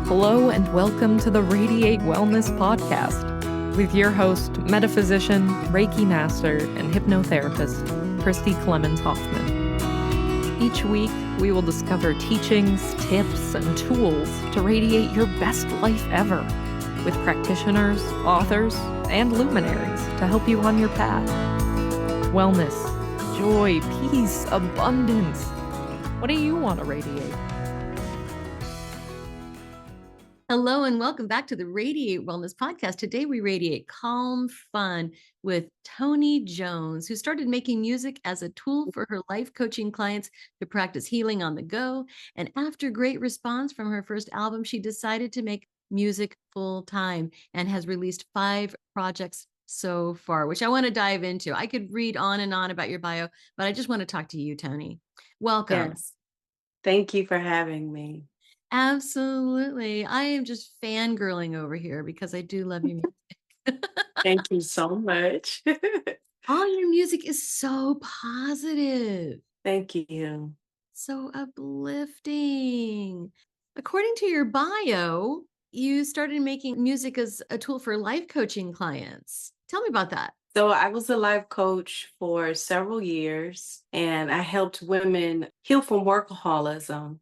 Hello and welcome to the Radiate Wellness Podcast with your host, metaphysician, Reiki master, and hypnotherapist, Christy Clemens Hoffman. Each week, we will discover teachings, tips, and tools to radiate your best life ever with practitioners, authors, and luminaries to help you on your path. Wellness, joy, peace, abundance. What do you want to radiate? Hello and welcome back to the Radiate Wellness Podcast. Today we radiate calm fun with Toni Jones, who started making music as a tool for her life coaching clients to practice healing on the go. And after great response from her first album, she decided to make music full time and has released 5 projects so far, which I want to dive into. I could read on and on about your bio, but I just want to talk to you, Toni. Welcome. Yes. Thank you for having me. Absolutely. I am just fangirling over here because I do love your music. Thank you so much. All your music is so positive, Thank you. so uplifting. According to your bio, you started making music as a tool for life coaching clients. Tell me about that. So I was a life coach for several years, and I helped women heal from workaholism.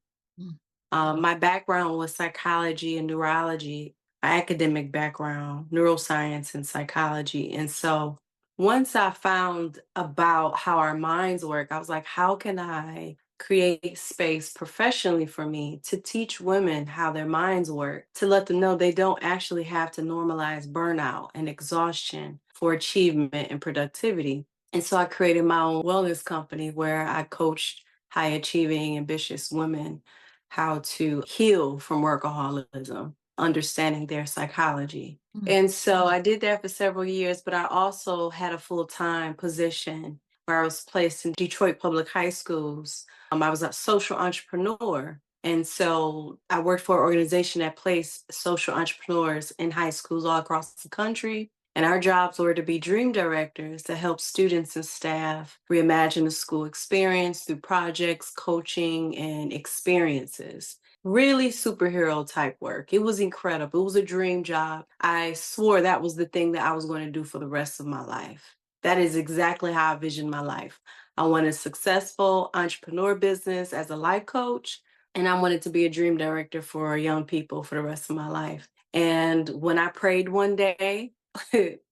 My background was psychology and neurology, my academic background, neuroscience and psychology. And so once I found about how our minds work, I was like, how can I create space professionally for me to teach women how their minds work, to let them know they don't actually have to normalize burnout and exhaustion for achievement and productivity. And so I created my own wellness company where I coached high achieving, ambitious women how to heal from workaholism, understanding their psychology. And so I did that for several years, but I also had a full-time position where I was placed in Detroit public high schools. I was a social entrepreneur. And so I worked for an organization that placed social entrepreneurs in high schools all across the country. And our jobs were to be dream directors to help students and staff reimagine the school experience through projects, coaching, and experiences. Really superhero type work. It was incredible. It was a dream job. I swore that was the thing that I was going to do for the rest of my life. That is exactly how I visioned my life. I wanted a successful entrepreneur business as a life coach, and I wanted to be a dream director for young people for the rest of my life. And when I prayed one day,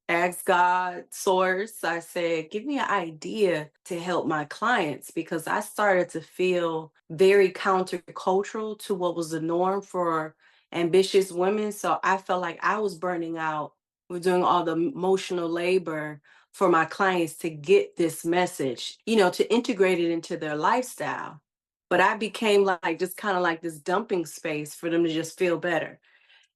asked God, source, I said, give me an idea to help my clients, because I started to feel very countercultural to what was the norm for ambitious women. So I felt like I was burning out. We're doing all the emotional labor for my clients to get this message, to integrate it into their lifestyle. But I became like just kind of like this dumping space for them to just feel better.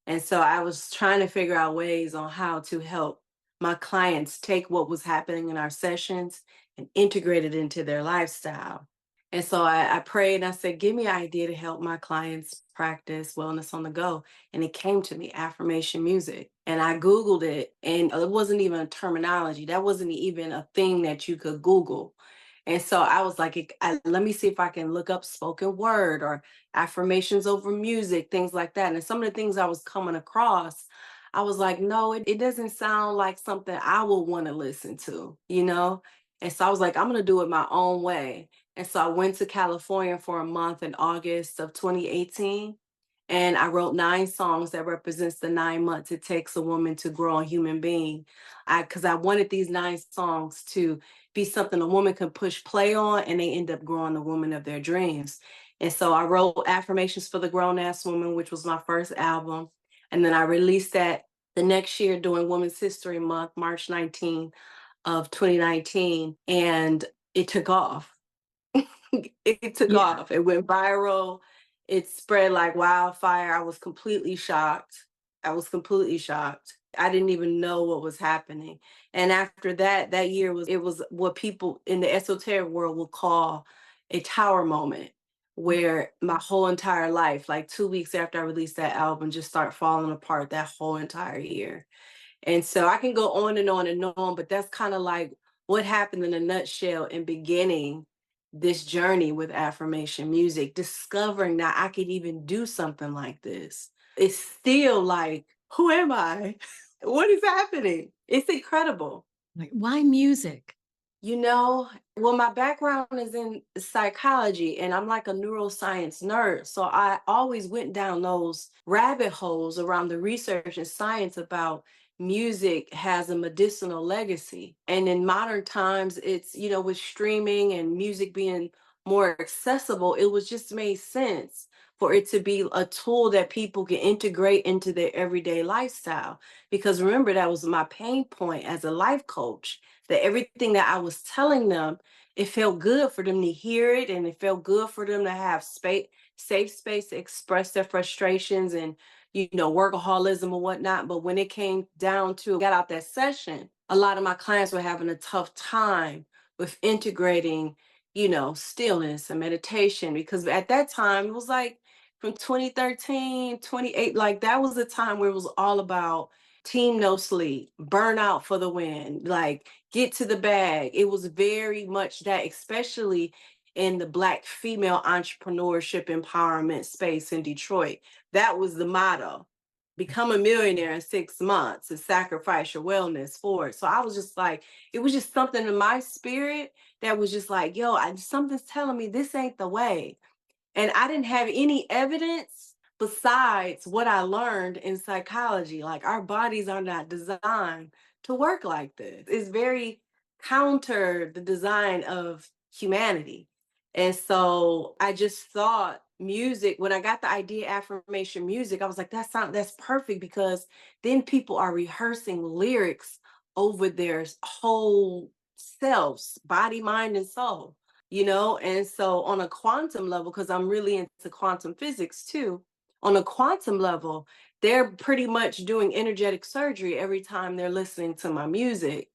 And so I was trying to figure out ways on how to help my clients take what was happening in our sessions and integrate it into their lifestyle. And so I prayed and I said, give me an idea to help my clients practice wellness on the go. And it came to me, affirmation music. And I Googled it, and it wasn't even a terminology. That wasn't even a thing that you could Google. And so I was like, let me see if I can look up spoken word or affirmations over music, things like that. And some of the things I was coming across, I was like, no, it doesn't sound like something I would want to listen to. And so I was like, I'm going to do it my own way. And so I went to California for a month in August of 2018. And I wrote 9 songs that represents the 9 months it takes a woman to grow a human being. Because I wanted these 9 songs to be something a woman can push play on, and they end up growing the woman of their dreams. And so I wrote Affirmations for the Grown Ass Woman, which was my first album. And then I released that the next year during Women's History Month, March 19 of 2019. And it took off. It took off. It went viral. It spread like wildfire. I was completely shocked. I didn't even know what was happening. And after that year was what people in the esoteric world will call a tower moment, where my whole entire life, like 2 weeks after I released that album, just start falling apart that whole entire year. And so I can go on and on and on, but that's kind of like what happened in a nutshell in beginning this journey with affirmation music, discovering that I could even do something like this. it's still like, who am I? What is happening? It's incredible. Like, why music? Well, my background is in psychology and I'm like a neuroscience nerd. So I always went down those rabbit holes around the research and science about music has a medicinal legacy. And in modern times, it's, with streaming and music being more accessible, it was just made sense for it to be a tool that people can integrate into their everyday lifestyle. Because remember, that was my pain point as a life coach, that everything that I was telling them, it felt good for them to hear it, and it felt good for them to have safe space to express their frustrations and, workaholism and whatnot. But when it came down to got out that session, a lot of my clients were having a tough time with integrating, stillness and meditation, because at that time it was like from 2013, 28, like that was the time where it was all about team no sleep, burnout for the win, like get to the bag. It was very much that, especially in the Black female entrepreneurship empowerment space in Detroit. That was the motto: become a millionaire in 6 months and sacrifice your wellness for it. So I was just like, it was just something in my spirit that was just like, yo, something's telling me this ain't the way. And I didn't have any evidence besides what I learned in psychology. Like, our bodies are not designed to work like this. It's very counter the design of humanity. And so I just thought music, when I got the idea affirmation music, I was like, that's perfect, because then people are rehearsing lyrics over their whole selves, body, mind, and soul. And so on a quantum level, because I'm really into quantum physics too, on a quantum level, they're pretty much doing energetic surgery every time they're listening to my music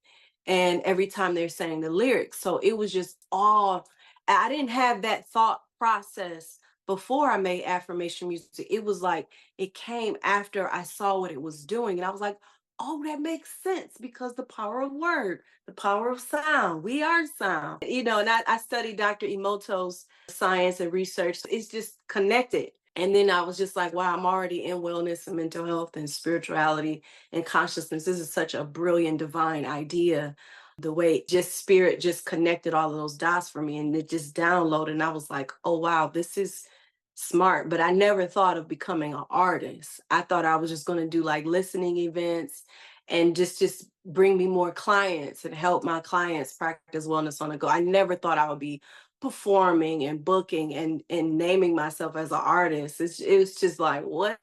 and every time they're saying the lyrics. So it was just all, I didn't have that thought process before I made affirmation music. It was like, it came after I saw what it was doing. And I was like, oh, that makes sense, because the power of word, the power of sound, we are sound. And I studied Dr. Emoto's science and research. It's just connected. And then I was just like, wow, I'm already in wellness and mental health and spirituality and consciousness. This is such a brilliant, divine idea. The way just spirit just connected all of those dots for me, and it just downloaded. And I was like, oh, wow, this is smart. But I never thought of becoming an artist. I thought I was just going to do like listening events and just bring me more clients and help my clients practice wellness on the go. I never thought I would be performing and booking and naming myself as an artist. It was just like, what?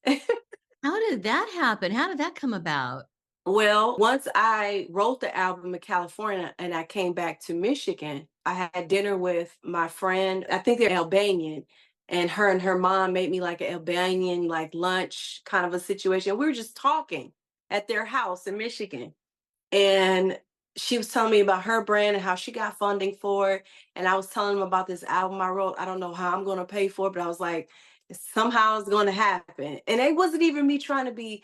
How did that happen? How did that come about? Well, once I wrote the album in California and I came back to Michigan, I had dinner with my friend. I think they're Albanian. And her mom made me like an Albanian like lunch kind of a situation. We were just talking at their house in Michigan. And she was telling me about her brand and how she got funding for it. And I was telling them about this album I wrote. I don't know how I'm going to pay for it, but I was like, somehow it's going to happen. And it wasn't even me trying to be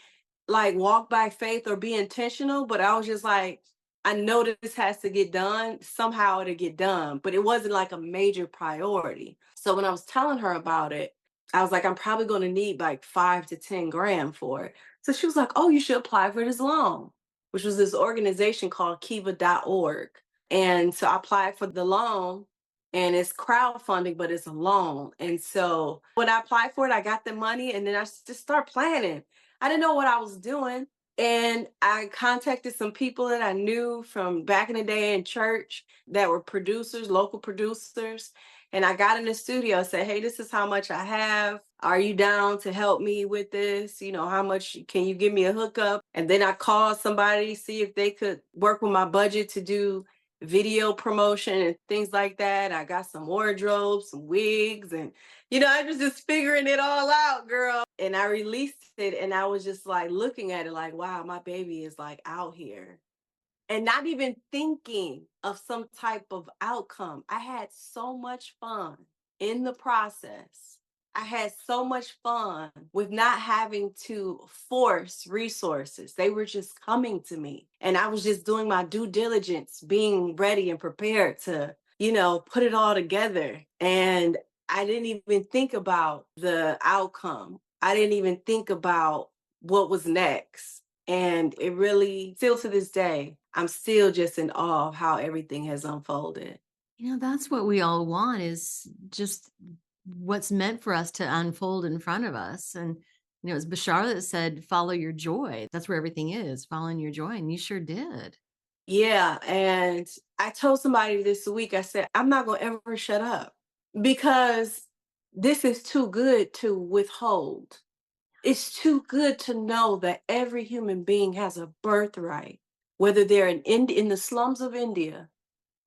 like walk by faith or be intentional, but I was just like, I know that this has to get done. Somehow it'll get done, but it wasn't like a major priority. So when I was telling her about it, I was like, I'm probably going to need like 5 to 10 grand for it. So she was like, oh, you should apply for this loan, which was this organization called kiva.org. And so I applied for the loan, and it's crowdfunding, but it's a loan. And so when I applied for it, I got the money, and then I just start planning. I didn't know what I was doing. And I contacted some people that I knew from back in the day in church that were producers, local producers. And I got in the studio and said, hey, this is how much I have. Are you down to help me with this? How much can you give me a hookup? And then I called somebody, see if they could work with my budget to do video promotion and things like that. I got some wardrobes, some wigs, and I was just figuring it all out, girl. And I released it, and I was just like looking at it like, wow, my baby is like out here. And not even thinking of some type of outcome. I had so much fun in the process. I had so much fun with not having to force resources. They were just coming to me. And I was just doing my due diligence, being ready and prepared to, put it all together. And I didn't even think about the outcome. I didn't even think about what was next. And it really, still to this day, I'm still just in awe of how everything has unfolded. That's what we all want, is just what's meant for us to unfold in front of us. And, it was Bashar that said, follow your joy. That's where everything is, following your joy. And you sure did. Yeah. And I told somebody this week, I said, I'm not going to ever shut up because this is too good to withhold. It's too good to know that every human being has a birthright, whether they're in the slums of India,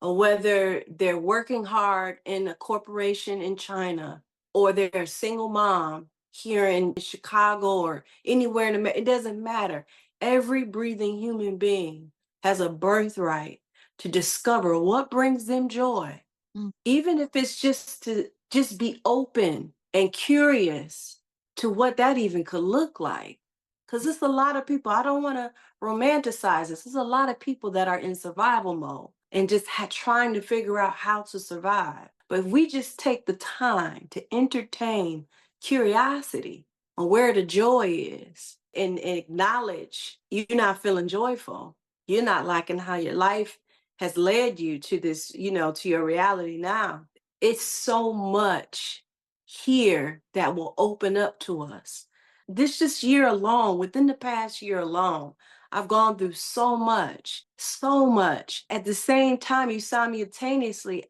or whether they're working hard in a corporation in China, or they're a single mom here in Chicago or anywhere in America. It doesn't matter. Every breathing human being has a birthright to discover what brings them joy, Mm. even if it's just to just be open and curious to what that even could look like. Because there's a lot of people, I don't want to romanticize this. There's a lot of people that are in survival mode and just trying to figure out how to survive. But if we just take the time to entertain curiosity on where the joy is and acknowledge you're not feeling joyful, you're not liking how your life has led you to this, to your reality now. It's so much here that will open up to us. This just year alone, within the past year alone, I've gone through so much, so much. At the same time, you simultaneously,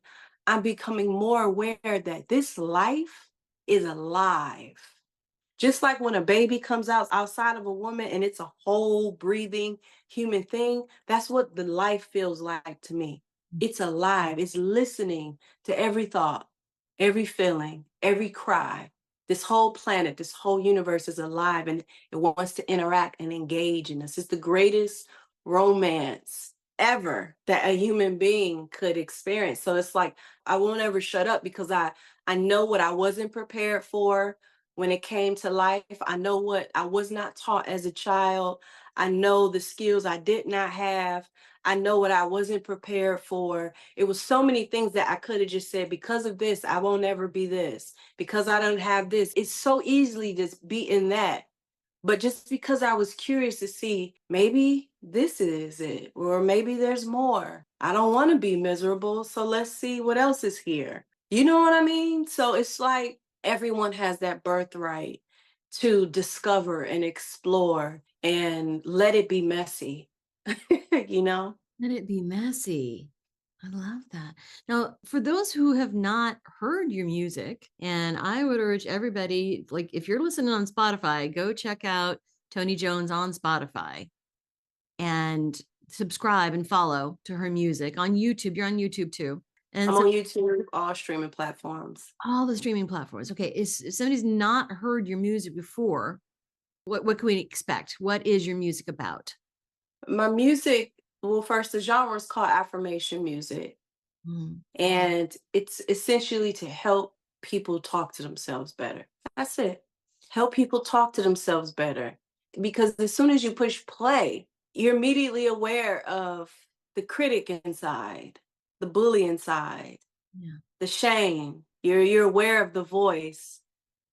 I'm becoming more aware that this life is alive. Just like when a baby comes out outside of a woman and it's a whole breathing human thing, that's what the life feels like to me. It's alive. It's listening to every thought, every feeling, every cry. This whole planet, this whole universe is alive and it wants to interact and engage in us. It's the greatest romance ever that a human being could experience. So it's like I won't ever shut up because I know what I wasn't prepared for when it came to life. I know what I was not taught as a child. I know the skills I did not have. I know what I wasn't prepared for. It was so many things that I could have just said, because of this, I won't ever be this. Because I don't have this. It's so easily just be in that. But just because I was curious to see, maybe this is it, or maybe there's more. I don't want to be miserable, so let's see what else is here. You know what I mean? So it's like everyone has that birthright to discover and explore and let it be messy, you know? Let it be messy. I love that. Now, for those who have not heard your music, and I would urge everybody, like if you're listening on Spotify, go check out Toni Jones on Spotify and subscribe and follow to her music. On YouTube, you're on YouTube too. And I'm so on YouTube, all streaming platforms. all the streaming platforms. Okay, if somebody's not heard your music before, what can we expect? What is your music about? My music, well, first, the genre is called affirmation music. Mm. And it's essentially to help people talk to themselves better. That's it. Help people talk to themselves better. Because as soon as you push play, you're immediately aware of the critic inside, the bully inside, Yeah. the shame. You're aware of the voice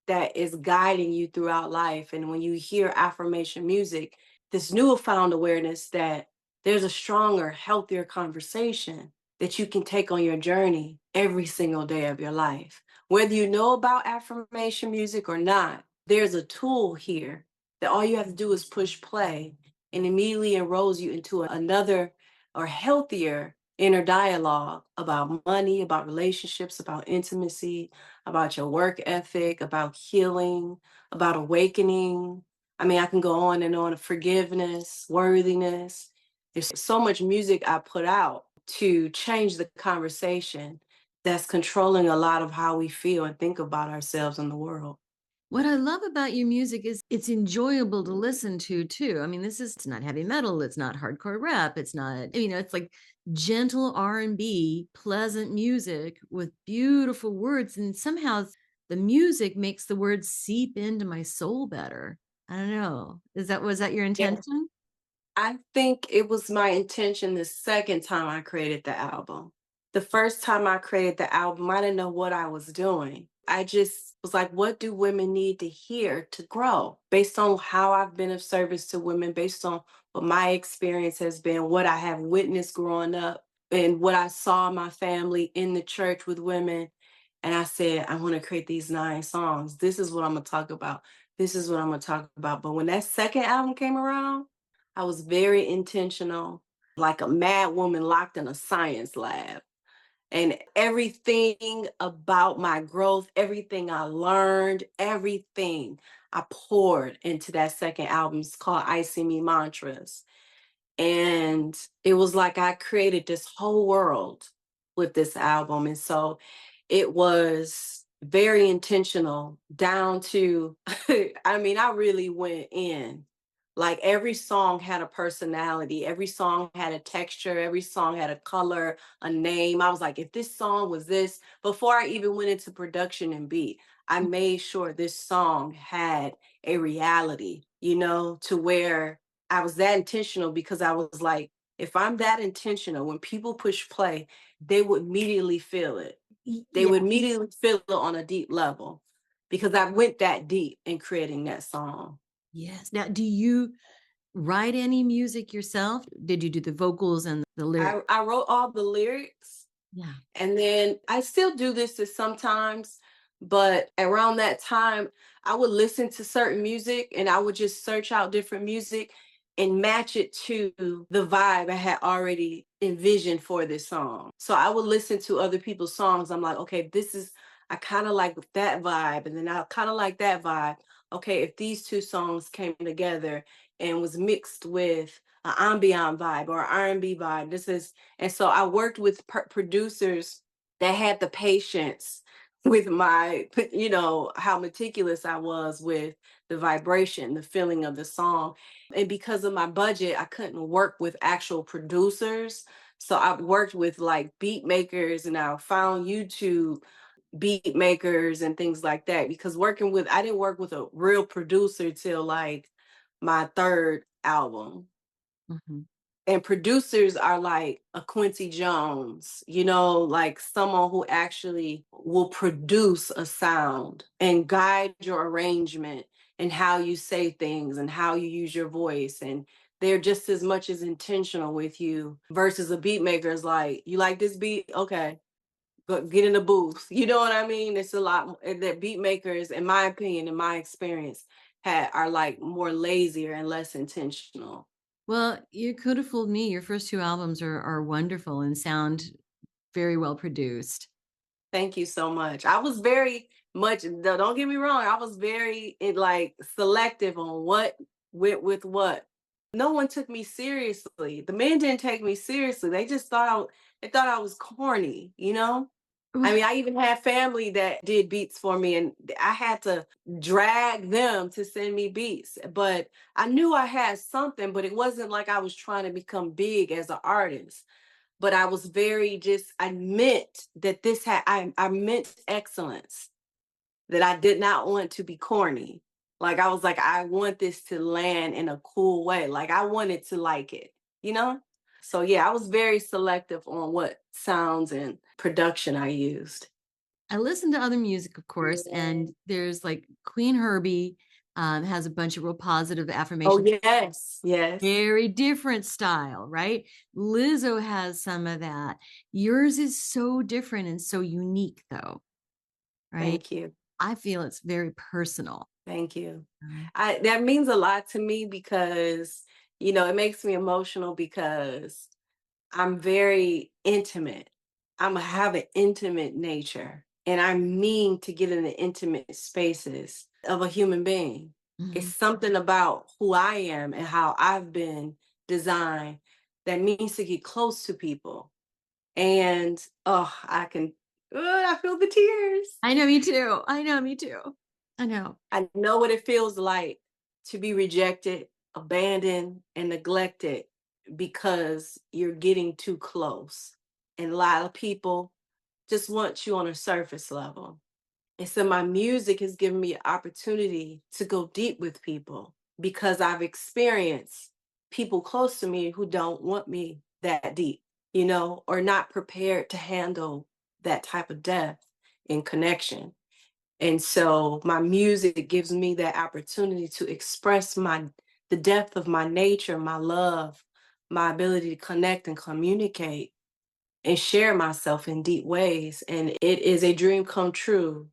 that is guiding you throughout life. And when you hear affirmation music, this newfound awareness that there's a stronger, healthier conversation that you can take on your journey every single day of your life. Whether you know about affirmation music or not, there's a tool here that all you have to do is push play and immediately enrolls you into another or healthier inner dialogue about money, about relationships, about intimacy, about your work ethic, about healing, about awakening. I mean, I can go on and on, forgiveness, worthiness. There's so much music I put out to change the conversation that's controlling a lot of how we feel and think about ourselves in the world. What I love about your music is it's enjoyable to listen to too. I mean, it's not heavy metal, it's not hardcore rap, it's not, it's like gentle R&B, pleasant music with beautiful words, and somehow the music makes the words seep into my soul better. I don't know. Was that your Yeah. intention? I think it was my intention the second time I created the album. The first time I created the album, I didn't know what I was doing. I just was like, what do women need to hear to grow? Based on how I've been of service to women, based on what my experience has been, what I have witnessed growing up, and what I saw in my family in the church with women. And I said, I want to create these 9 songs. This is what I'm going to talk about. This is what I'm going to talk about. But when that second album came around, I was very intentional, like a mad woman locked in a science lab. And everything about my growth, everything I learned, everything I poured into that second album. It's called I See Me Mantras. And it was like I created this whole world with this album. And so it was very intentional down to, I mean, I really went in. Like every song had a personality, every song had a texture, every song had a color, a name. I was like, if this song was this, before I even went into production and beat, I made sure this song had a reality, to where I was that intentional because I was like, if I'm that intentional, when people push play, they would immediately feel it. They Yeah. would immediately feel it on a deep level because I went that deep in creating that song. Yes. Now, do you write any music yourself? Did you do the vocals and the lyrics? I wrote all the lyrics. Yeah. And then I still do this sometimes, but around that time, I would listen to certain music and I would just search out different music and match it to the vibe I had already envisioned for this song. So I would listen to other people's songs. I'm like, okay, I kind of like that vibe. And then I kind of like that vibe. Okay, if these 2 songs came together and was mixed with an ambient vibe or R&B vibe, and so I worked with producers that had the patience with how meticulous I was with the vibration, the feeling of the song. And because of my budget, I couldn't work with actual producers. So I worked with like beat makers, and I found YouTube beat makers and things like that, because I didn't work with a real producer till like my 3rd album. Mhm. And producers are like a Quincy Jones, like someone who actually will produce a sound and guide your arrangement and how you say things and how you use your voice. And they're just as much as intentional with you versus a beat maker is like, you like this beat? Okay, go get in the booth. You know what I mean? It's a lot that beat makers, in my opinion, in my experience, are like more lazier and less intentional. Well, you could have fooled me. Your first 2 albums are wonderful and sound very well produced. Thank you so much. I was very much, don't get me wrong, I was very like selective on what went with what. No one took me seriously. The men didn't take me seriously. They just they thought I was corny, I mean, I even had family that did beats for me, and I had to drag them to send me beats. But I knew I had something, but it wasn't like I was trying to become big as an artist. But I was I meant that I meant excellence, that I did not want to be corny. Like I was like, I want this to land in a cool way. Like I wanted to like it, you know? So yeah, I was very selective on what sounds and production I used. I listen to other music, of course, and there's like Queen Herbie has a bunch of real positive Oh affirmations. yes, yes. Very different style, right? Lizzo has some of that. Yours is so different and so unique, though, right? Thank you. I feel it's very personal. Thank you. Um, That means a lot to me because, it makes me emotional because I'm very intimate. Have an intimate nature, and I mean to get in the intimate spaces of a human being. It's mhm. something about who I am and how I've been designed that means to get close to people. And I feel the tears. I know, me too. I know, me too. I know. I know what it feels like to be rejected, abandoned, and neglected because you're getting too close. And a lot of people just want you on a surface level. And so my music has given me an opportunity to go deep with people because I've experienced people close to me who don't want me that deep, or not prepared to handle that type of depth in connection. And so my music gives me that opportunity to express the depth of my nature, my love, my ability to connect and communicate and share myself in deep ways. And it is a dream come true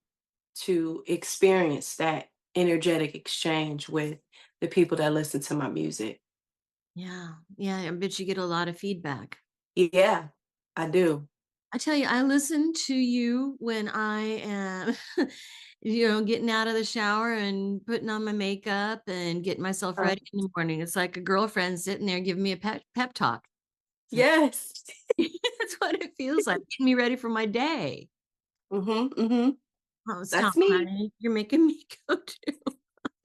to experience that energetic exchange with the people that listen to my music. Yeah. Yeah. I bet you get a lot of feedback. Yeah, I do. I tell you, I listen to you when I am, getting out of the shower and putting on my makeup and getting myself Uh, ready in the morning. It's like a girlfriend sitting there giving me a pep talk. It's like, yes. that's what it feels like, getting me ready for my day. Mm-hmm. Oh, stop, That's me. honey. You're making me go too.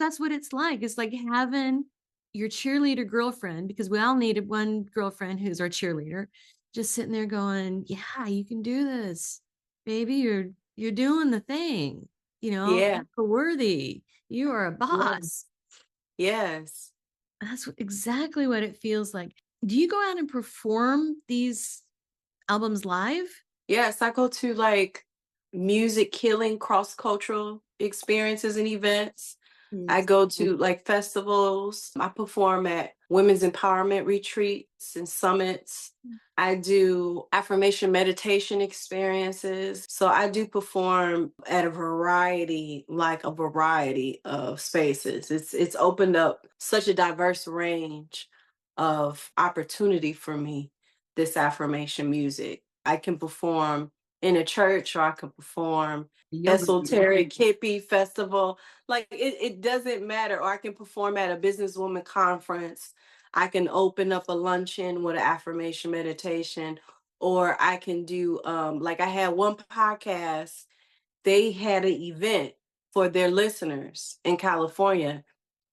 That's what it's like. It's like having your cheerleader girlfriend, because we all needed one girlfriend who's our cheerleader, just sitting there going, "Yeah, you can do this, baby. You're doing the thing. Yeah. You're worthy. You are a Yeah. boss." Yes. Exactly what it feels like. Do you go out and perform these albums live? Yes, I go to like music killing cross-cultural experiences and events. I Yes. go to like festivals. I perform at women's empowerment retreats and summits. I do affirmation meditation experiences. So I do perform at a variety of spaces. It's opened up such a diverse range of opportunity for me, this affirmation music. I can perform in a church or I can perform Yoga. esoteric hippie festival. Like it doesn't matter. Or I can perform at a businesswoman conference. I can open up a luncheon with an affirmation meditation. Or I can do like I had one podcast, they had an event for their listeners in California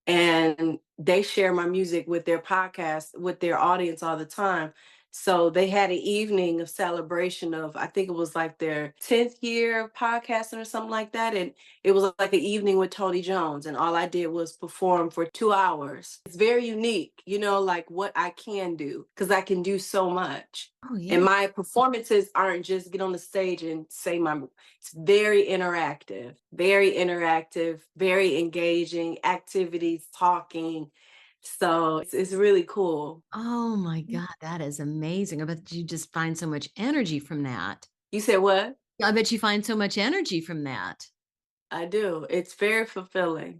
and they share my music with their podcast with their audience all the time. So they had an evening of celebration of, I think it was like their 10th year of podcasting or something like that. And it was like an evening with Toni Jones. And all I did was perform for 2 hours. It's very unique, like what I can do, because I can do so much. Oh And yeah. my performances aren't just get on the stage and say it's very interactive, very engaging activities, talking. So it's really cool. Oh my God, that is amazing. I bet you just find so much energy from that. You said what? I bet you find so much energy from that. I do. It's very fulfilling.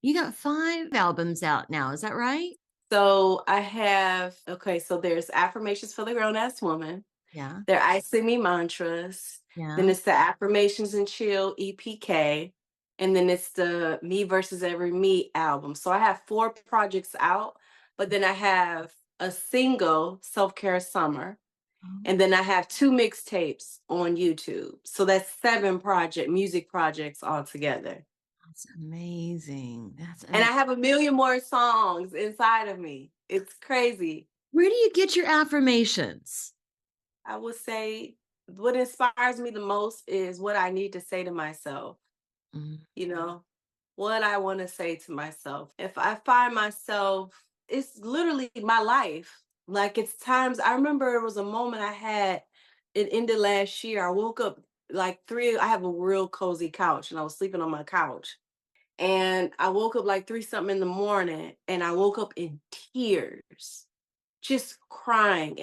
You got 5 albums out now, is that right? So okay, so there's Affirmations for the Grown Ass Woman. Yeah, They're I Sing Me Mantras. Then yeah. it's the Affirmations and Chill EPK. And then it's the Me versus Every Me album. So I have 4 projects out, but then I have a single, Self Care Summer. Oh, And then I have 2 mixtapes on YouTube. So that's 7 music projects altogether. that's amazing. And I have a million more songs inside of me. It's crazy. Where do you get your affirmations? I would say what inspires me the most is what I need to say to myself, Mm, you know, what I want to say to myself. If I find myself, it's literally my life. Like it's times, I remember it was a moment I had, it ended last year. I woke up like I have a real cozy couch and I was sleeping on my couch. And I woke up like 3 something in the morning and I woke up in tears, just crying.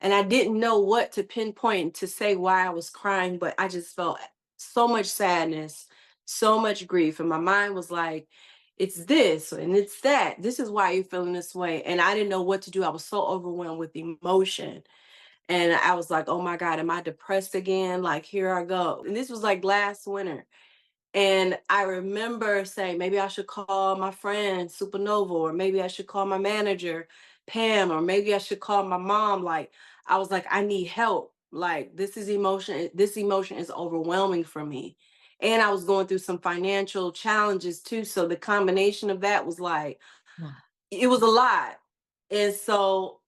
And I didn't know what to pinpoint to say why I was crying, but I just felt so much sadness, so much grief. And my mind was like, it's this and it's that. This is why you're feeling this way. And I didn't know what to do. I was so overwhelmed with emotion. And I was like, oh my God, am I depressed again? Like, here I go. And this was like last winter. And I remember saying, maybe I should call my friend Supernova, or maybe I should call my manager, Pam, or maybe I should call my mom. Like, I was like, I need help. Like, this emotion is overwhelming for me. And I was going through some financial challenges too. So the combination of that was like, wow. it was a lot. And so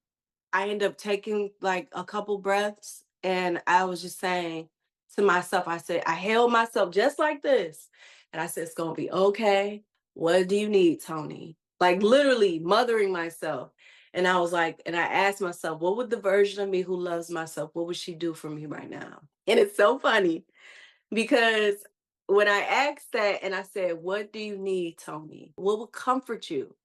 I ended up taking like a couple breaths and I was just saying to myself, I said, I held myself just like this. And I said, it's going to be okay. What do you need, Toni? Like literally mothering myself. And I was like, and I asked myself, what would the version of me who loves myself, what would she do for me right now? And it's so funny because when I asked that and I said, "What do you need, Toni? What will comfort you?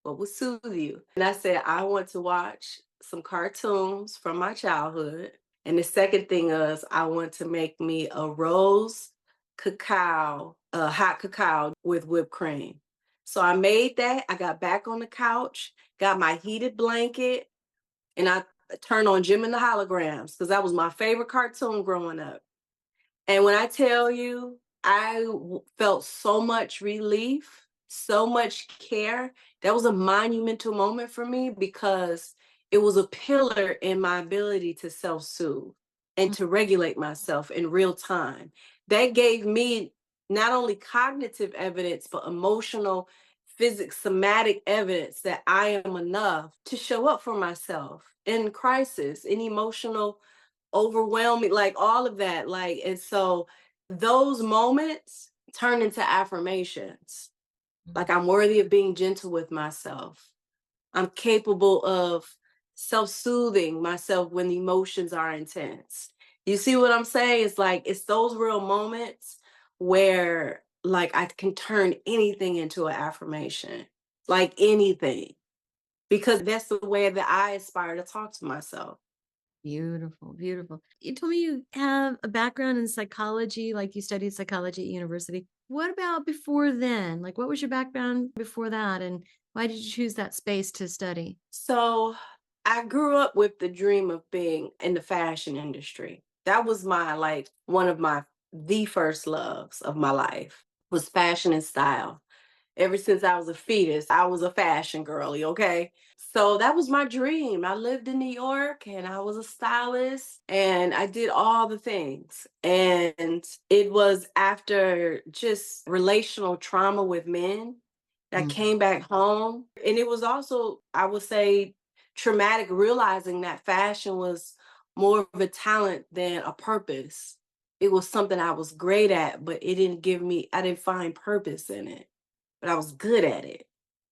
What will soothe you?" And I said, "I want to watch some cartoons from my childhood. And the second thing is, I want to make me a rose cacao, a hot cacao with whipped cream." So I made that. I got back on the couch, got my heated blanket, and I turned on Jim and the Holograms because that was my favorite cartoon growing up. And when I tell you, felt so much relief, so much care. That was a monumental moment for me because it was a pillar in my ability to self-soothe and to regulate myself in real time. That gave me not only cognitive evidence, but emotional, physics, somatic evidence that I am enough to show up for myself in crisis, in emotional overwhelming, like all of that. Like, and so those moments turn into affirmations. Like, I'm worthy of being gentle with myself. I'm capable of self-soothing myself when the emotions are intense. You see what I'm saying? It's like, it's those real moments where like I can turn anything into an affirmation, like anything, because that's the way that I aspire to talk to myself. Beautiful, beautiful. You told me you have a background in psychology, like you studied psychology at university. What about before then? Like, what was your background before that? And why did you choose that space to study? So I grew up with the dream of being in the fashion industry. That was my like one of my the first loves of my life was fashion and style. Ever since I was a fetus, I was a fashion girly, okay? So that was my dream. I lived in New York and I was a stylist and I did all the things. And it was after just relational trauma with men that I Mm. came back home. And it was also, I would say, traumatic realizing that fashion was more of a talent than a purpose. It was something I was great at, but I didn't find purpose in it, but I was good at it.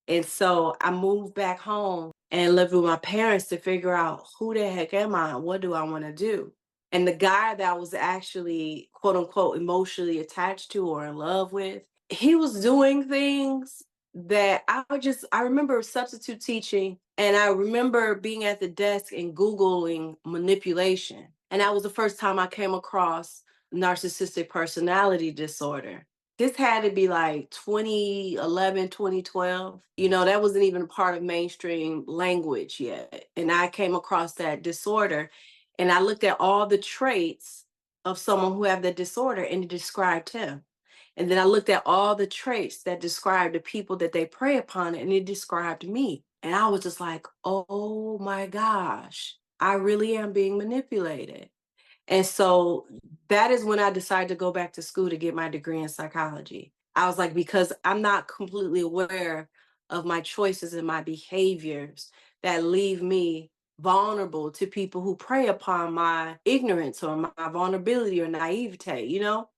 And so I moved back home and lived with my parents to figure out who the heck am I and what do I want to do. And the guy that I was actually, quote unquote, emotionally attached to or in love with, he was doing things that I remember substitute teaching and I remember being at the desk and Googling manipulation. And that was the first time I came across narcissistic personality disorder. This had to be like 2011, 2012. You know, that wasn't even a part of mainstream language yet. And I came across that disorder and I looked at all the traits of someone who had that disorder and it described him. And then I looked at all the traits that describe the people that they prey upon and it described me. And I was just like, oh my gosh, I really am being manipulated. And so that is when I decided to go back to school to get my degree in psychology. I was like, because I'm not completely aware of my choices and my behaviors that leave me vulnerable to people who prey upon my ignorance or my vulnerability or naivete, you know?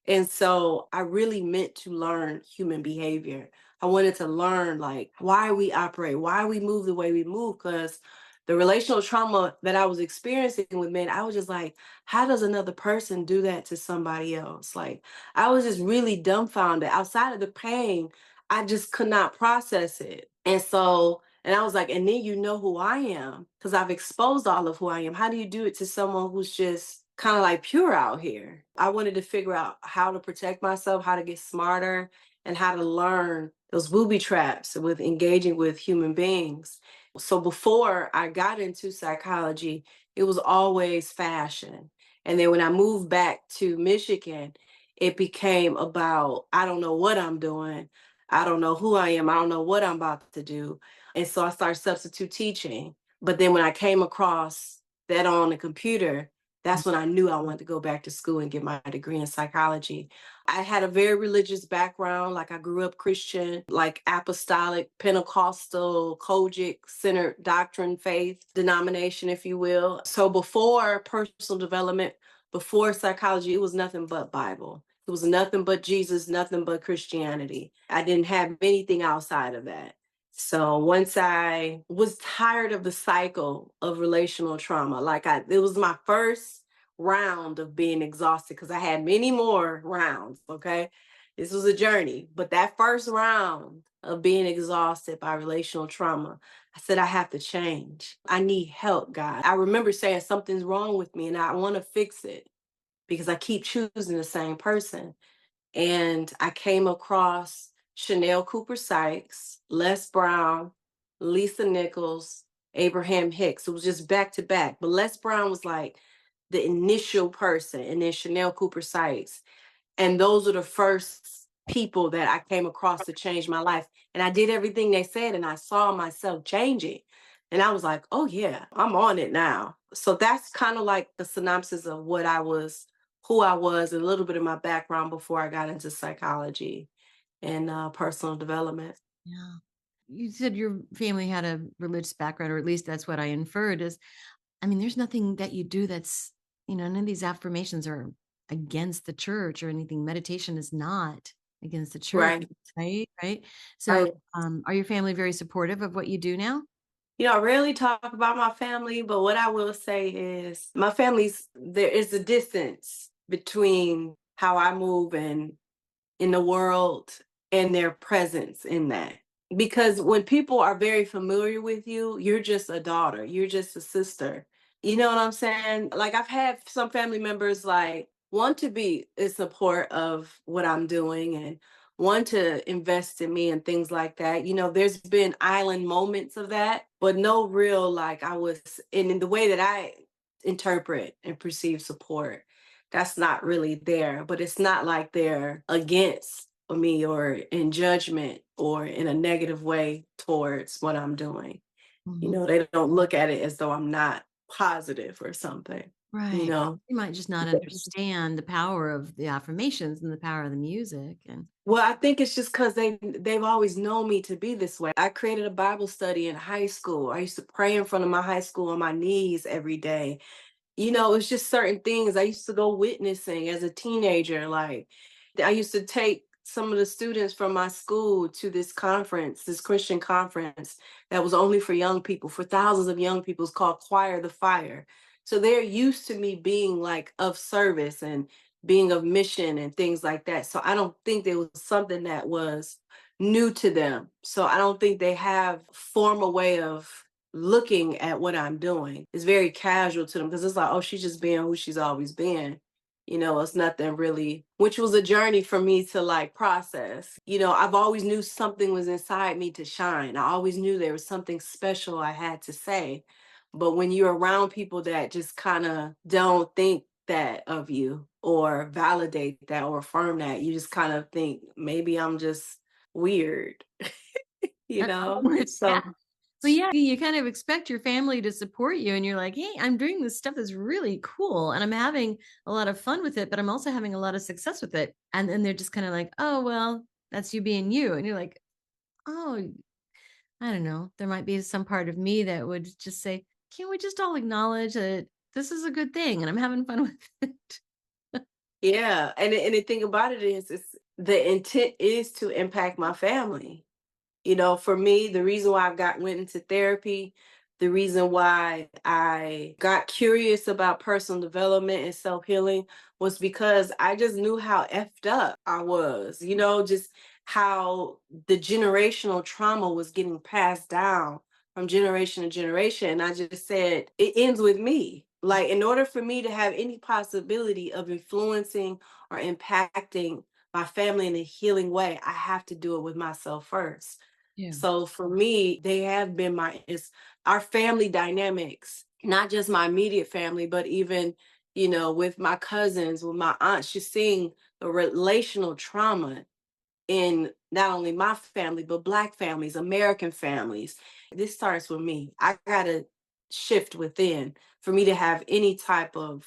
And so I really meant to learn human behavior. I wanted to learn like why we operate, why we move the way we move, because the relational trauma that I was experiencing with men, I was just like, how does another person do that to somebody else? Like, I was just really dumbfounded. Outside of the pain, I just could not process it. And so, and I was like, and then you know who I am because I've exposed all of who I am. How do you do it to someone who's just kind of like pure out here? I wanted to figure out how to protect myself, how to get smarter, and how to learn those booby traps with engaging with human beings. So before I got into psychology, it was always fashion. And then when I moved back to Michigan, it became about, I don't know what I'm doing. I don't know who I am. I don't know what I'm about to do. And so I started substitute teaching. But then when I came across that on the computer, that's when I knew I wanted to go back to school and get my degree in psychology. I had a very religious background. Like I grew up Christian, like apostolic, Pentecostal, Kojic centered doctrine, faith, denomination, if you will. So before personal development, before psychology, it was nothing but Bible. It was nothing but Jesus, nothing but Christianity. I didn't have anything outside of that. So once I was tired of the cycle of relational trauma, it was my first round of being exhausted because I had many more rounds. Okay. This was a journey, but that first round of being exhausted by relational trauma, I said, I have to change. I need help, God. I remember saying something's wrong with me and I want to fix it because I keep choosing the same person. And I came across Chanel Cooper Sykes, Les Brown, Lisa Nichols, Abraham Hicks. It was just back to back. But Les Brown was like the initial person, and then Chanel Cooper Sykes. And those are the first people that I came across to change my life. And I did everything they said, and I saw myself changing. And I was like, oh, yeah, I'm on it now. So that's kind of like the synopsis of what I was, who I was, and a little bit of my background before I got into psychology and personal development. Yeah. You said your family had a religious background, or at least that's what I inferred is, I mean, there's nothing that you do that's, none of these affirmations are against the church or anything. Meditation is not against the church, Right. right? Right. So, Right. are your family very supportive of what you do now? I rarely talk about my family, but what I will say is my family's, there is a distance between how I move and in the world and their presence in that. Because when people are very familiar with you, you're just a daughter, you're just a sister. You know what I'm saying? Like I've had some family members like want to be in support of what I'm doing and want to invest in me and things like that. There's been island moments of that, but no real like I was in the way that I interpret and perceive support. That's not really there, but it's not like they're against me or in judgment or in a negative way towards what I'm doing. Mhm. They don't look at it as though I'm not positive or something, you Right. know. You might just not understand the power of the affirmations and the power of the music. And Well, I think it's just because they've always known me to be this way. I created a Bible study in high school. I used to pray in front of my high school on my knees every day. It's just certain things. I used to go witnessing as a teenager. Like, I used to take some of the students from my school to this conference, this Christian conference that was only for young people, for thousands of young people. It's called Choir the Fire. So they're used to me being like of service and being of mission and things like that. So I don't think there was something that was new to them. So I don't think they have formal way of looking at what I'm doing. It's very casual to them because it's like, oh, she's just being who she's always been. It's nothing really, which was a journey for me to like process. I've always knew something was inside me to shine. I always knew there was something special I had to say. But when you're around people that just kind of don't think that of you or validate that or affirm that, you just kind of think maybe I'm just weird, you know? yeah. So Well, yeah, you kind of expect your family to support you, and you're like, hey, I'm doing this stuff that's really cool, and I'm having a lot of fun with it, but I'm also having a lot of success with it. And then they're just kind of like, oh, well, that's you being you. And you're like, oh, I don't know. There might be some part of me that would just say, can't we just all acknowledge that this is a good thing and I'm having fun with it? yeah, and the thing about it is the intent is to impact my family. For me, the reason why went into therapy, the reason why I got curious about personal development and self-healing was because I just knew how effed up I was, just how the generational trauma was getting passed down from generation to generation. And I just said, it ends with me. Like, in order for me to have any possibility of influencing or impacting my family in a healing way, I have to do it with myself first. Yeah. So for me, they have been it's our family dynamics, not just my immediate family, but even, with my cousins, with my aunts, just seeing the relational trauma in not only my family, but Black families, American families. This starts with me. I got to shift within for me to have any type of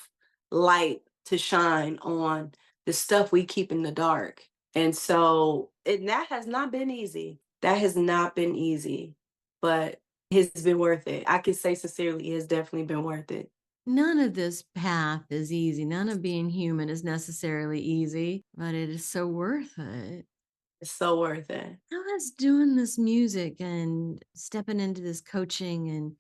light to shine on the stuff we keep in the dark. And so that has not been easy. That has not been easy, but it's been worth it. I can say sincerely, it has definitely been worth it. None of this path is easy. None of being human is necessarily easy, but it is so worth it. It's so worth it. How has doing this music and stepping into this coaching and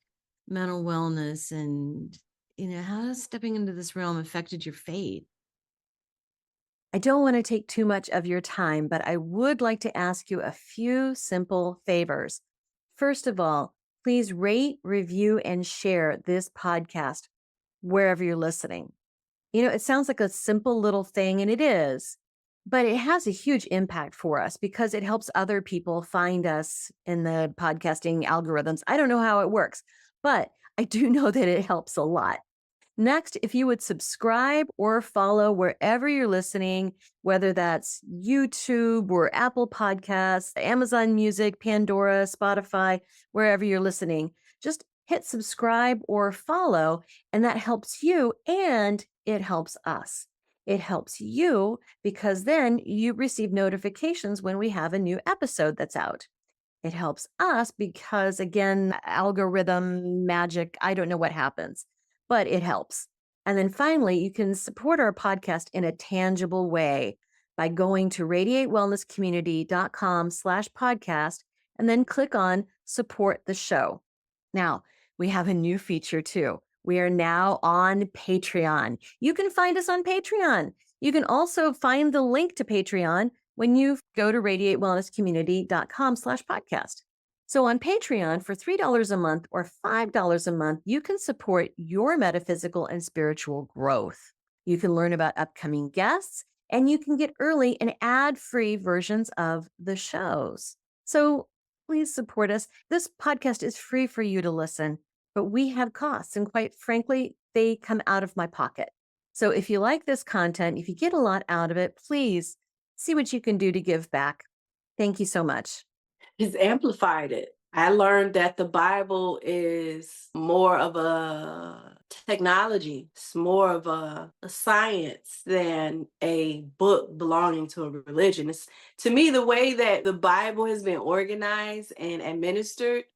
mental wellness and how has stepping into this realm affected your faith? I don't want to take too much of your time, but I would like to ask you a few simple favors. First of all, please rate, review, and share this podcast wherever you're listening. It sounds like a simple little thing, and it is, but it has a huge impact for us because it helps other people find us in the podcasting algorithms. I don't know how it works, but I do know that it helps a lot. Next, if you would subscribe or follow wherever you're listening, whether that's YouTube or Apple Podcasts, Amazon Music, Pandora, Spotify, wherever you're listening, just hit subscribe or follow, and that helps you and it helps us. It helps you because then you receive notifications when we have a new episode that's out. It helps us because, again, algorithm magic, I don't know what happens, but it helps. And then finally, you can support our podcast in a tangible way by going to radiatewellnesscommunity.com/podcast and then click on support the show. Now, we have a new feature too. We are now on Patreon. You can find us on Patreon. You can also find the link to Patreon when you go to radiatewellnesscommunity.com/podcast. So on Patreon for $3 a month or $5 a month, you can support your metaphysical and spiritual growth. You can learn about upcoming guests and you can get early and ad-free versions of the shows. So please support us. This podcast is free for you to listen, but we have costs, and quite frankly, they come out of my pocket. So if you like this content, if you get a lot out of it, please see what you can do to give back. Thank you so much. It's amplified it. I learned that the Bible is more of a technology. It's more of a science than a book belonging to a religion. It's, to me, the way that the Bible has been organized and administered,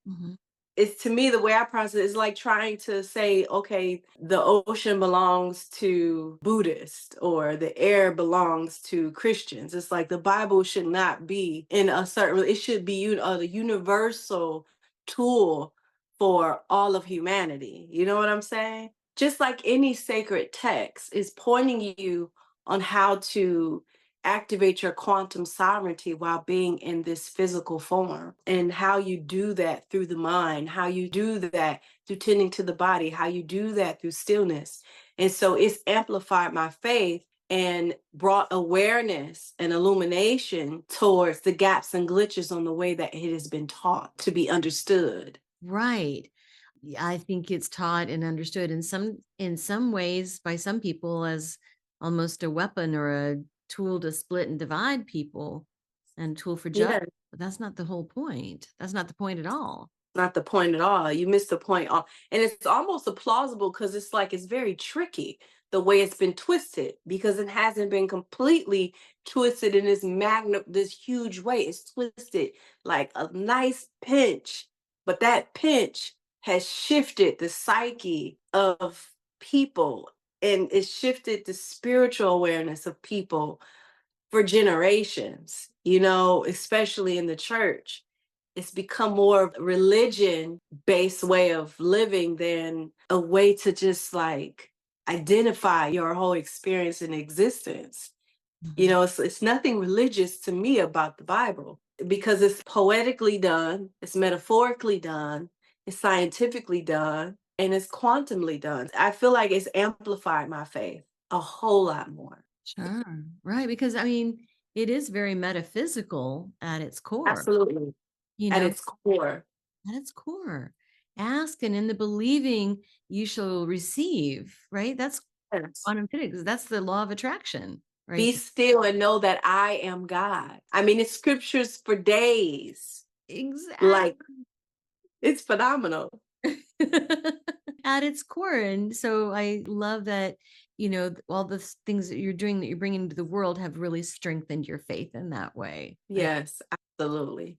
it's, to me, the way I process it is like trying to say, okay, the ocean belongs to Buddhists or the air belongs to Christians. It's like the Bible should not be in a certain, it should be the universal tool for all of humanity. You know what I'm saying? Just like any sacred text is pointing you on how to activate your quantum sovereignty while being in this physical form, and how you do that through the mind, how you do that through tending to the body, how you do that through stillness. And so it's amplified my faith and brought awareness and illumination towards the gaps and glitches on the way that it has been taught to be understood. Right. I think it's taught and understood in some ways by some people as almost a weapon or a tool to split and divide people and tool for judgment. Yeah. But that's not the whole point. That's not the point at all. Not the point at all. You missed the point. And it's almost plausible because it's like it's very tricky the way it's been twisted, because it hasn't been completely twisted in this huge way. It's twisted like a nice pinch, but that pinch has shifted the psyche of people, and it shifted the spiritual awareness of people for generations, especially in the church. It's become more of a religion-based way of living than a way to just like identify your whole experience in existence. It's nothing religious to me about the Bible, because it's poetically done, it's metaphorically done, it's scientifically done, and it's quantumly done. I feel like it's amplified my faith a whole lot more. Sure. Right. Because it is very metaphysical at its core. Absolutely. At its core. At its core. Ask, and in the believing you shall receive, right? That's quantum physics. That's the law of attraction, right? Be still and know that I am God. It's scriptures for days. Exactly. Like, it's phenomenal. At its core. And so I love that, all the things that you're doing, that you're bringing into the world, have really strengthened your faith in that way. Yes, absolutely.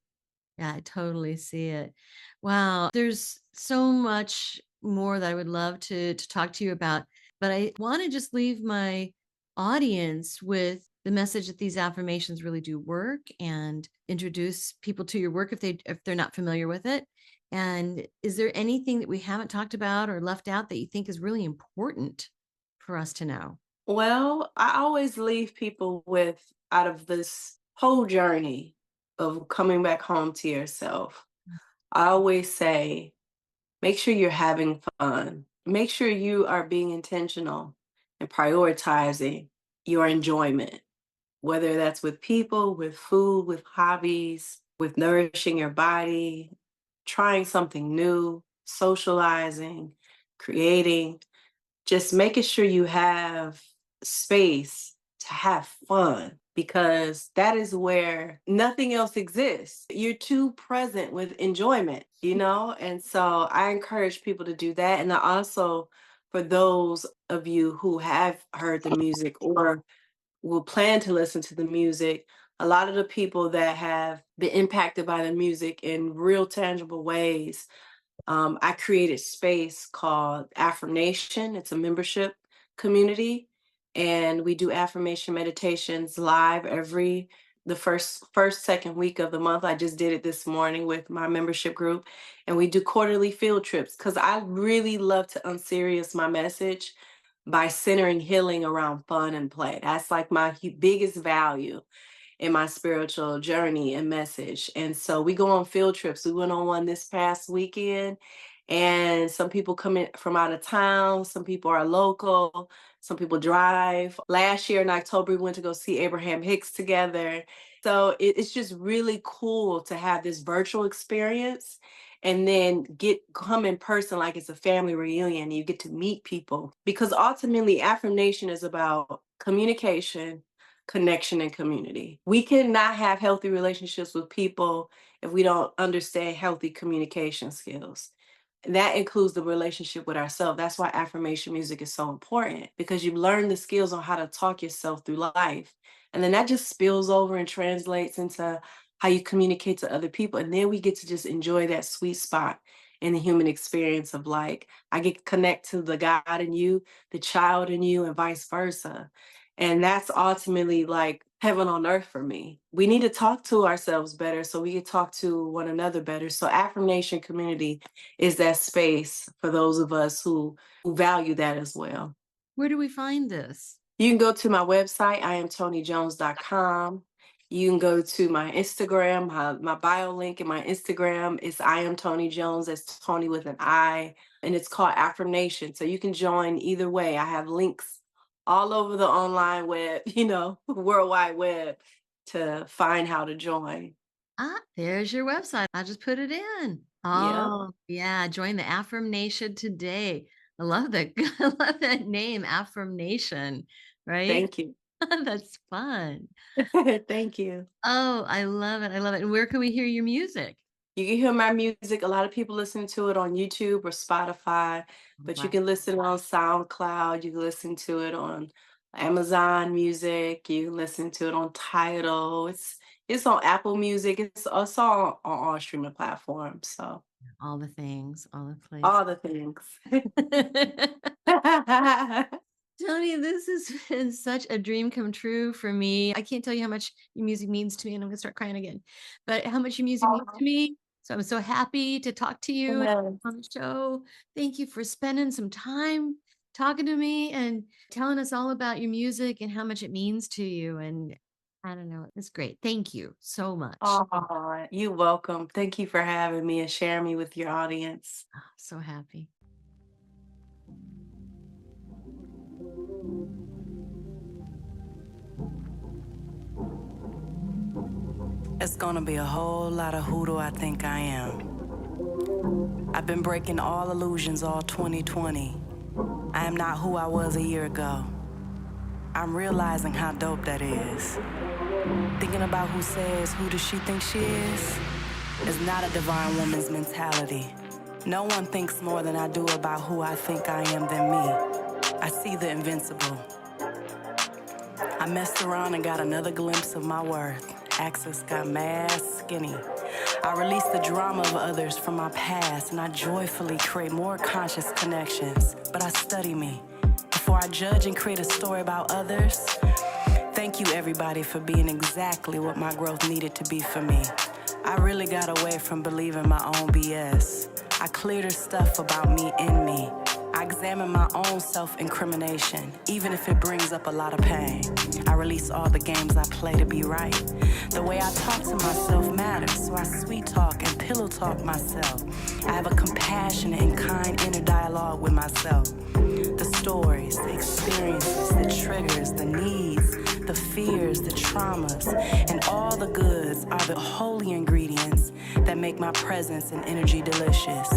Yeah, I totally see it. Wow. There's so much more that I would love to talk to you about, but I want to just leave my audience with the message that these affirmations really do work, and introduce people to your work if they're not familiar with it. And is there anything that we haven't talked about or left out that you think is really important for us to know? Well, I always leave people with out of this whole journey of coming back home to yourself. I always say, make sure you're having fun. Make sure you are being intentional and prioritizing your enjoyment, whether that's with people, with food, with hobbies, with nourishing your body, trying something new, socializing, creating, just making sure you have space to have fun because that is where nothing else exists. You're too present with enjoyment, you know? And so I encourage people to do that. And I also, for those of you who have heard the music or will plan to listen to the music, a lot of the people that have been impacted by the music in real tangible ways, I created space called Affirmation. It's a membership community, and we do affirmation meditations live every the first second week of the month. I just did it this morning with my membership group, and we do quarterly field trips because I really love to unserious my message by centering healing around fun and play. That's like my biggest value in my spiritual journey and message. And so we go on field trips. We went on one this past weekend, and some people come in from out of town, some people are local, some people drive. Last year in October, we went to go see Abraham Hicks together. So it's just really cool to have this virtual experience and then come in person like it's a family reunion. You get to meet people because ultimately affirmation is about communication, connection, and community. We cannot have healthy relationships with people if we don't understand healthy communication skills. And that includes the relationship with ourselves. That's why affirmation music is so important because you learn the skills on how to talk yourself through life. And then that just spills over and translates into how you communicate to other people. And then we get to just enjoy that sweet spot in the human experience of like, I get to connect to the God in you, the child in you, and vice versa. And that's ultimately like heaven on earth for me. We need to talk to ourselves better so we can talk to one another better. So affirmation community is that space for those of us who value that as well. Where do we find this? You can go to my website, iamtonijones.com. You can go to my Instagram. My bio link in my Instagram is I am Toni Jones. That's Toni with an I, and it's called Affirmation. So you can join either way. I have links all over the online web, World Wide Web to find how to join. There's your website. I'll just put it in. Yeah. Oh, yeah. Join the Affirmation today. I love that. I love that name, Affirmation, right? Thank you. That's fun. Thank you. Oh, I love it. I love it. And where can we hear your music? You can hear my music. A lot of people listen to it on YouTube or Spotify, but you can listen on SoundCloud. You can listen to it on Amazon Music. You can listen to it on Tidal. It's on Apple Music. It's all on all streaming platforms. So all the things, all the places. All the things. Toni, this has been such a dream come true for me. I can't tell you how much your music means to me, and I'm going to start crying again, but how much your music means to me. So I'm so happy to talk to you on the show. Thank you for spending some time talking to me and telling us all about your music and how much it means to you. And I don't know, it's great. Thank you so much. Oh, you're welcome. Thank you for having me and sharing me with your audience. Oh, so happy. It's gonna be a whole lot of who do I think I am. I've been breaking all illusions all 2020. I am not who I was a year ago. I'm realizing how dope that is. Thinking about who says, who does she think she is not a divine woman's mentality. No one thinks more than I do about who I think I am than me. I see the invincible. I messed around and got another glimpse of my worth. Access got mad skinny. I release the drama of others from my past and I joyfully create more conscious connections. But I study me before I judge and create a story about others. Thank you everybody for being exactly what my growth needed to be for me. I really got away from believing my own BS. I cleared the stuff about me in me. I examine my own self-incrimination, even if it brings up a lot of pain. I release all the games I play to be right. The way I talk to myself matters, so I sweet talk and pillow talk myself. I have a compassionate and kind inner dialogue with myself. The stories, the experiences, the triggers, the needs, the fears, the traumas, and all the goods are the holy ingredients that make my presence and energy delicious.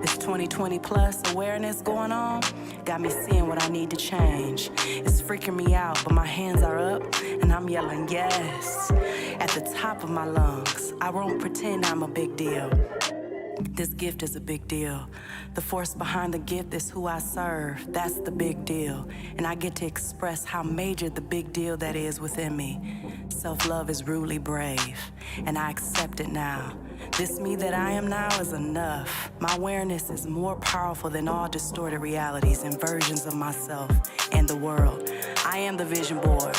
This 2020 plus awareness going on got me seeing what I need to change. It's freaking me out, but my hands are up and I'm yelling yes at the top of my lungs. I won't pretend I'm a big deal. This gift is a big deal. The force behind the gift is who I serve. That's the big deal. And I get to express how major the big deal that is within me. Self-love is rudely brave, and I accept it now. This me that I am now is enough. My awareness is more powerful than all distorted realities and versions of myself and the world. I am the vision board,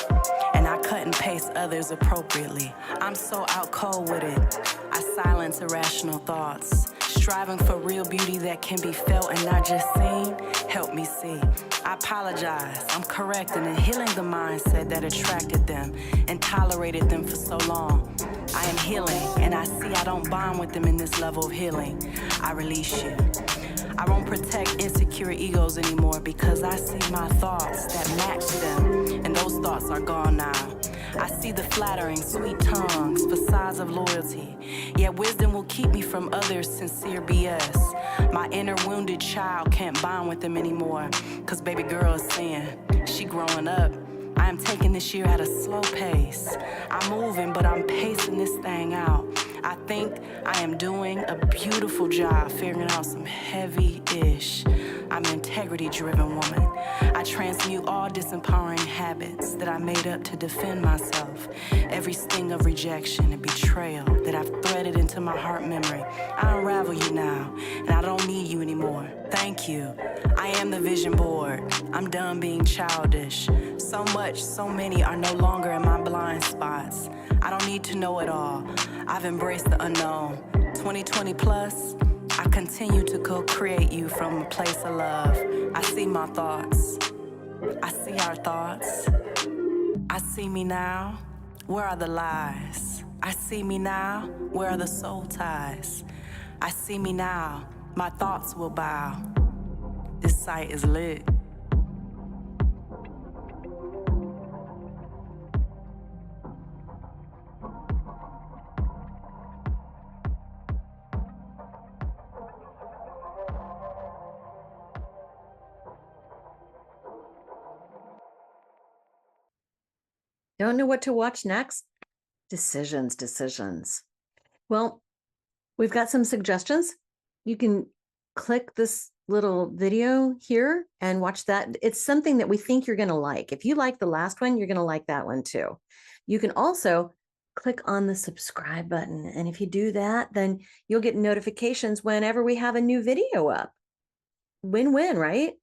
and I cut and paste others appropriately. I'm so out cold with it. I silence irrational thoughts, striving for real beauty that can be felt and not just seen. Help me see. I apologize. I'm correcting and healing the mindset that attracted them and tolerated them for so long. I am healing, and I see I don't bond with them in this level of healing. I release you. I won't protect insecure egos anymore because I see my thoughts that match them, and those thoughts are gone now. I see the flattering, sweet tongues, facades of loyalty. Yet wisdom will keep me from others' sincere BS. My inner wounded child can't bond with them anymore, cause baby girl is saying, she growing up. I am taking this year at a slow pace. I'm moving, but I'm pacing this thing out. I think I am doing a beautiful job figuring out some heavy-ish. I'm an integrity-driven woman. I transmute all disempowering habits that I made up to defend myself. Every sting of rejection and betrayal that I've threaded into my heart memory. I unravel you now, and I don't need you anymore. Thank you. I am the vision board. I'm done being childish. So much, so many are no longer in my blind spots. I don't need to know it all. I've embraced the unknown. 2020 plus, I continue to co-create you from a place of love. I see my thoughts. I see our thoughts. I see me now. Where are the lies? I see me now. Where are the soul ties? I see me now. My thoughts will bow. This site is lit. Don't know what to watch next? Decisions. Well, we've got some suggestions. You can click this little video here and watch that. It's something that we think you're going to like. If you like the last one, you're going to like that one too. You can also click on the subscribe button. And if you do that, then you'll get notifications whenever we have a new video up. Win-win, right?